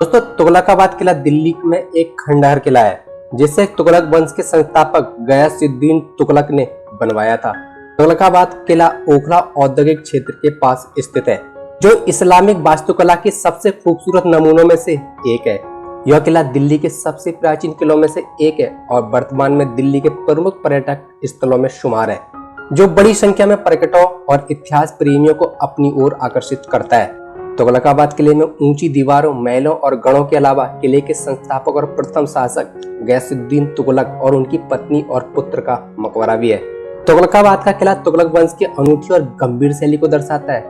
दोस्तों, तुगलकाबाद किला दिल्ली में एक खंडहर किला है जिसे तुगलक वंश के संस्थापक गयासुद्दीन तुगलक ने बनवाया था। तुगलकाबाद किला ओखला औद्योगिक क्षेत्र के पास स्थित है, जो इस्लामिक वास्तुकला के सबसे खूबसूरत नमूनों में से एक है। यह किला दिल्ली के सबसे प्राचीन किलों में से एक है और वर्तमान में दिल्ली के प्रमुख पर्यटक स्थलों में शुमार है, जो बड़ी संख्या में पर्यटकों और इतिहास प्रेमियों को अपनी ओर आकर्षित करता है। तुगलकाबाद किले में ऊंची दीवारों, महलों और गढ़ों के अलावा किले के संस्थापक और प्रथम शासक गयासुद्दीन तुगलक और उनकी पत्नी और पुत्र का मकबरा भी है। तुगलकाबाद का किला तुगलक वंश की अनूठी और गंभीर शैली को दर्शाता है,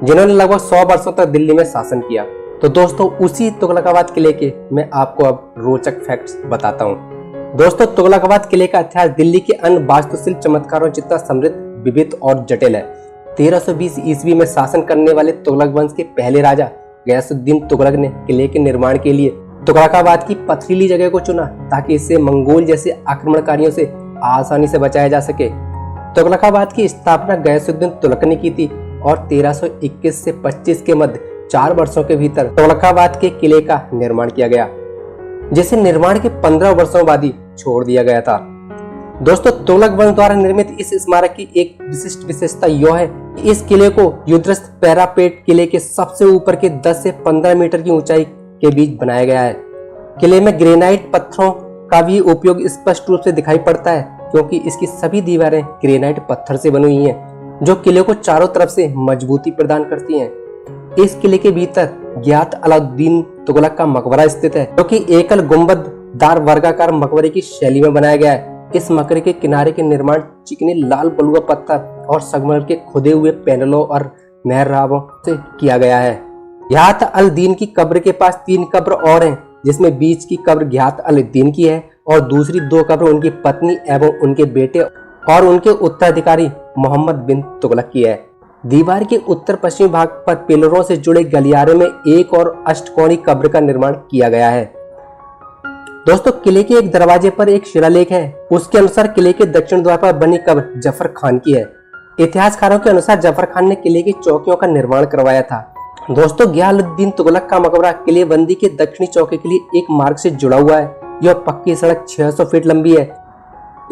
जिन्होंने लगभग 100 वर्षों तक दिल्ली में शासन किया। तो दोस्तों, उसी तुगलकाबाद किले के मैं आपको अब रोचक फैक्ट्स बताता हूँ। दोस्तों, तुगलकाबाद किले का इतिहास दिल्ली के अन्य वास्तुशिल्प चमत्कारों जितना समृद्ध, विविध और जटिल है। 1320 ईस्वी में शासन करने वाले तुगलक वंश के पहले राजा गयासुद्दीन तुगलक ने किले के निर्माण के लिए तुगलकाबाद की पथरीली जगह को चुना, ताकि इसे मंगोल जैसे आक्रमणकारियों से आसानी से बचाया जा सके। तुगलकाबाद की स्थापना गयासुद्दीन तुगलक ने की थी और 1321 से 25 के मध्य 4 वर्षों के भीतर तुगलकाबाद के किले का निर्माण किया गया, जिसे निर्माण के 15 वर्षों बाद ही छोड़ दिया गया था। दोस्तों, तुगलक वंश द्वारा निर्मित इस स्मारक की एक विशिष्ट विशेषता यह है कि इस किले को युद्धस्थ पैरापेट किले के सबसे ऊपर के 10 से 15 मीटर की ऊंचाई के बीच बनाया गया है। किले में ग्रेनाइट पत्थरों का भी उपयोग स्पष्ट रूप से दिखाई पड़ता है, क्योंकि इसकी सभी दीवारें ग्रेनाइट पत्थर से बनी हुई हैं, जो किले को चारों तरफ से मजबूती प्रदान करती हैं। इस किले के भीतर ज्ञात अलाउद्दीन तुगलक का मकबरा स्थित है, जो कि एकल गुंबददार वर्गाकार मकबरे की शैली में बनाया गया है। इस मकबरे के किनारे के निर्माण चिकने लाल बलुआ पत्थर और संगमरमर के खुदे हुए पैनलों और मेहराबों से किया गया है। घियात अल दीन की कब्र के पास 3 कब्र और हैं, जिसमें बीच की कब्र घियात अल दीन की है और दूसरी 2 कब्र उनकी पत्नी एवं उनके बेटे और उनके उत्तराधिकारी मोहम्मद बिन तुगलक की है। दीवार के उत्तर पश्चिमी भाग पर पिलरों से जुड़े गलियारे में एक और अष्टकोणीय कब्र का निर्माण किया गया है। दोस्तों, किले के एक दरवाजे पर एक शिलालेख है। उसके अनुसार किले के दक्षिण द्वार पर बनी कब्र जफर खान की है। इतिहासकारों के अनुसार जफर खान ने किले की चौकियों का निर्माण करवाया था। दोस्तों, गयासुद्दीन तुगलक का मकबरा किले बंदी के दक्षिणी चौके के लिए एक मार्ग से जुड़ा हुआ है। यह पक्की सड़क 600 फीट लंबी है।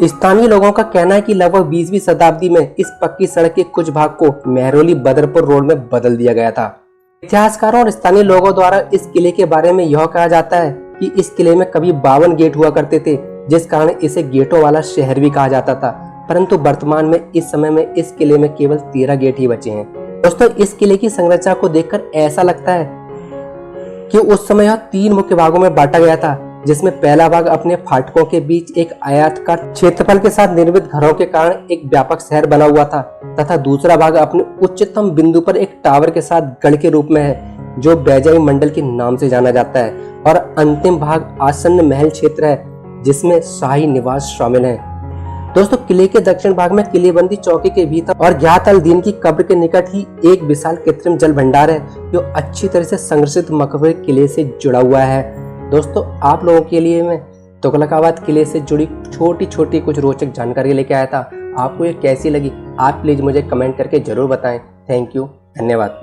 स्थानीय लोगों का कहना है कि लगभग 20वीं शताब्दी में इस पक्की सड़क के कुछ भाग को मेहरौली बदरपुर रोड में बदल दिया गया था। इतिहासकारों और स्थानीय लोगों द्वारा इस किले के बारे में यह कहा जाता है कि इस किले में कभी 52 गेट हुआ करते थे, जिस कारण इसे गेटों वाला शहर भी कहा जाता था। परंतु वर्तमान में इस समय में इस किले में केवल 13 गेट ही बचे हैं। दोस्तों, इस किले की संरचना को देखकर ऐसा लगता है कि उस समय यह 3 मुख्य भागों में बांटा गया था, जिसमें पहला भाग अपने फाटकों के बीच एक आयताकार क्षेत्रफल के साथ निर्मित घरों के कारण एक व्यापक शहर बना हुआ था, तथा दूसरा भाग अपने उच्चतम बिंदु पर एक टावर के साथ गढ़ के रूप में है, जो बैजाई मंडल के नाम से जाना जाता है, और अंतिम भाग आसन्न महल क्षेत्र है, जिसमें शाही निवास शामिल है। दोस्तों, किले के दक्षिण भाग में किलेबंदी चौकी के भीतर और घियात अल दीन की कब्र के निकट ही एक विशाल कृत्रिम जल भंडार है, जो अच्छी तरह से संरक्षित मकबरे किले से जुड़ा हुआ है। दोस्तों, आप लोगों के लिए मैं तुगलकाबाद किले से जुड़ी छोटी छोटी कुछ रोचक जानकारी लेके आया था। आपको ये कैसी लगी, आप प्लीज मुझे कमेंट करके जरूर बताएं। थैंक यू, धन्यवाद।